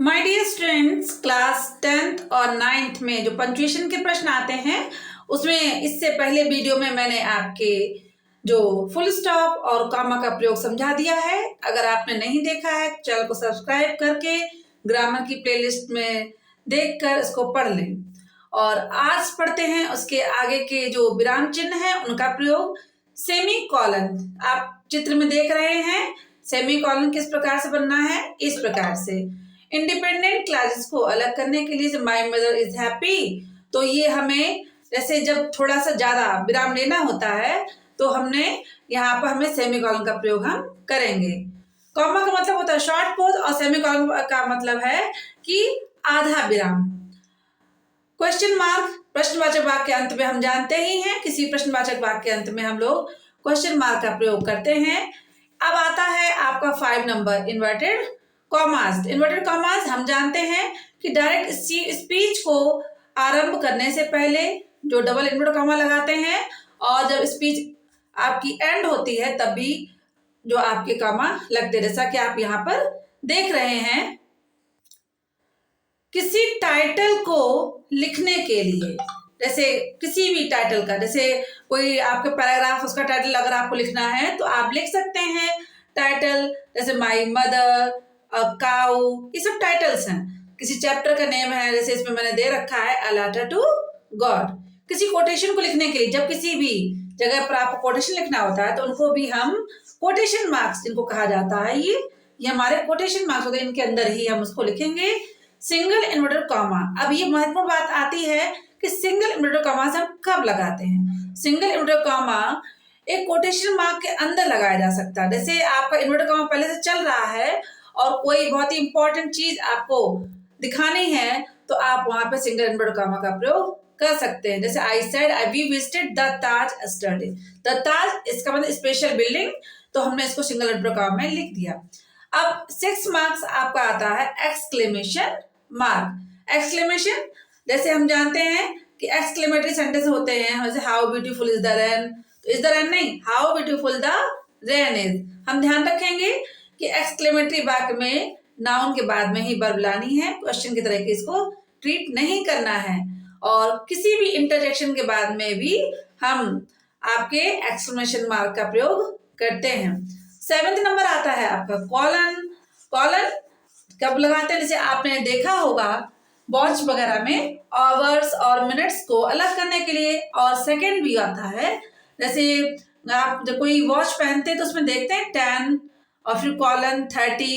My dear students, class 10th और 9th में जो पंक्चुएशन के प्रश्न आते हैं उसमें इससे पहले वीडियो में मैंने आपके जो फुल स्टॉप और कॉमा का प्रयोग समझा दिया है। अगर आपने नहीं देखा है चैनल को सब्सक्राइब करके ग्रामर की प्लेलिस्ट में देखकर इसको पढ़ लें। और आज पढ़ते हैं उसके आगे के जो विराम चिन्ह है उनका प्रयोग। सेमी कॉलन आप चित्र में देख रहे हैं। सेमी कॉलन किस प्रकार से बनना है, इस प्रकार से। इंडिपेंडेंट क्लासेस को अलग करने के लिए माय मदर इज हैप्पी, तो ये हमें जैसे जब थोड़ा सा ज्यादा विराम लेना होता है तो हमने यहाँ पर हमें सेमी कॉलन का प्रयोग हम करेंगे। कॉमा का मतलब होता है शॉर्ट पोज और सेमी कॉलन का मतलब है कि आधा विराम। क्वेश्चन मार्क प्रश्नवाचक वाक्य के अंत में हम जानते ही हैं, किसी प्रश्नवाचक वाक्य के अंत में हम लोग क्वेश्चन मार्क का प्रयोग करते हैं। अब आता है आपका 5 number inverted commas. Inverted commas हम जानते हैं कि डायरेक्ट स्पीच को आरंभ करने से पहले जो डबल इन्वर्टेड कॉमा लगाते हैं और जब स्पीच आपकी एंड होती है तब भी जो आपके कॉमा लगते हैं, जैसा कि आप यहाँ पर देख रहे हैं। किसी टाइटल को लिखने के लिए, जैसे किसी भी टाइटल का, जैसे कोई आपके पैराग्राफ उसका टाइटल अगर आपको लिखना है तो आप लिख सकते हैं टाइटल, जैसे माई मदर, काऊ, ये सब टाइटल्स हैं। किसी चैप्टर का नेम है, जैसे इसमें मैंने दे रखा है अ लेटर टू गॉड। किसी कोटेशन को लिखने के लिए जब किसी भी जगह पर आपको कोटेशन लिखना होता है तो उनको भी हम कोटेशन मार्क्स जिनको कहा जाता है, ये हमारे कोटेशन मार्क्स होते हैं, इनके अंदर ही हम उसको लिखेंगे। सिंगल इन्वर्टेड कॉमा, अब ये महत्वपूर्ण बात आती है कि सिंगल इन्वर्टेड कॉमा से हम कब लगाते हैं। सिंगल इन्वर्टेड कॉमा एक कोटेशन मार्क के अंदर लगाया जा सकता है। जैसे आपका इन्वर्टेड कॉमा पहले से चल रहा है और कोई बहुत ही इंपॉर्टेंट चीज आपको दिखानी है तो आप वहां पे सिंगल इन्वर्टेड कॉमा का प्रयोग कर सकते हैं। जैसे I said I we visited the Taj yesterday. The Taj इसका मतलब स्पेशल बिल्डिंग, तो हमने इसको सिंगल इन्वर्टेड कॉमा में लिख दिया। अब 6 मार्क्स आपका आता है एक्सक्लेमेशन मार्क। एक्सक्लेमेशन जैसे हम जानते हैं कि एक्सक्लेमेटरी सेंटेंस होते हैं, जैसे how beautiful is the rain, तो इज द रेन नहीं, how beautiful the rain is. हम ध्यान रखेंगे कि एक्सक्लेमेटरी वाक्य में नाउन के बाद में ही वर्ब लानी है, क्वेश्चन की तरह के इसको ट्रीट नहीं करना है। और किसी भी इंटरजेक्शन के बाद में भी हम आपके एक्सक्लेमेशन मार्क का प्रयोग करते हैं। 7th नंबर आता है आपका कॉलन। कॉलन कब लगाते हैं, जैसे आपने देखा होगा वॉच वगैरह में आवर्स और मिनट्स को अलग करने के लिए, और सेकंड भी आता है। जैसे आप जब कोई वॉच पहनते हैं तो उसमें देखते हैं 10 और फिर कॉलन 30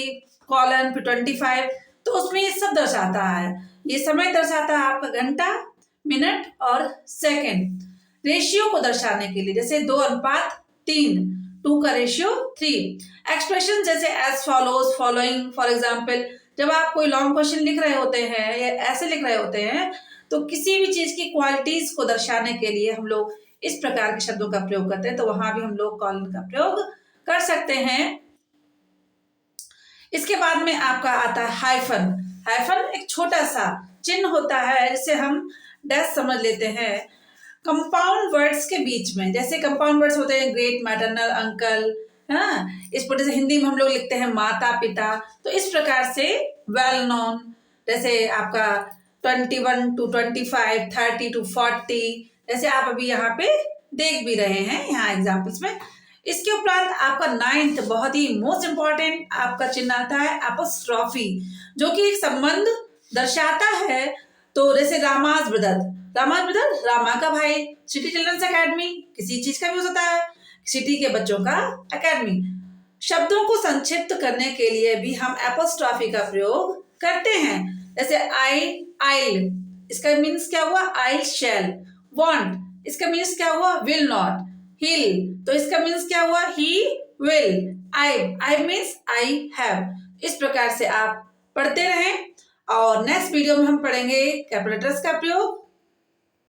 कॉलन फिर 25, तो उसमें ये सब दर्शाता है। ये समय दर्शाता है आपका घंटा, मिनट और सेकंड। रेशियो को दर्शाने के लिए जैसे 2:3, 2 का रेशियो 3। एक्सप्रेशन जैसे as follows, following, for example. जब आप कोई लॉन्ग क्वेश्चन लिख रहे होते हैं या ऐसे लिख रहे होते हैं तो किसी भी चीज की क्वालिटीज को दर्शाने के लिए हम लोग इस प्रकार के शब्दों का प्रयोग करते हैं, तो वहां भी हम लोग कॉलन का प्रयोग कर सकते हैं। इसके बाद में आपका आता है हाइफन। हाइफन एक छोटा सा चिन्ह होता है, जिसे हम डैश समझ लेते हैं कंपाउंड वर्ड्स के बीच में। जैसे कंपाउंड वर्ड्स होते हैं ग्रेट, मैटरनल, अंकल, हाँ, इस पर जैसे हिंदी में हम लोग लिखते हैं माता पिता, तो इस प्रकार से वेल नोन, जैसे आपका 21 to 25, 30 to 40, जैसे आप अभी यहाँ पे देख भी रहे हैं यहाँ एग्जाम्पल्स में। इसके उपरांत आपका 9th बहुत ही मोस्ट इंपॉर्टेंट आपका चिन्ह आता है एपोस्ट्रॉफी, जो कि एक संबंध दर्शाता है। तो जैसे रामाज ब्रदर, रामाज ब्रदर रामा का भाई। सिटी चिल्ड्रंस अकेडमी किसी चीज का भी हो सकता है, सिटी के बच्चों का एकेडमी। शब्दों को संक्षिप्त करने के लिए भी हम एपोस्ट्रॉफी का प्रयोग करते हैं। जैसे आई, आइल, इसका मीन्स क्या हुआ, आई शैल। वांट, इसका मीन्स क्या हुआ, विल नॉट। हिल, तो इसका मीन्स क्या हुआ, he will. I means I have. इस प्रकार से आप पढ़ते रहें और नेक्स्ट वीडियो में हम पढ़ेंगे कैपिटल लेटर्स का प्रयोग।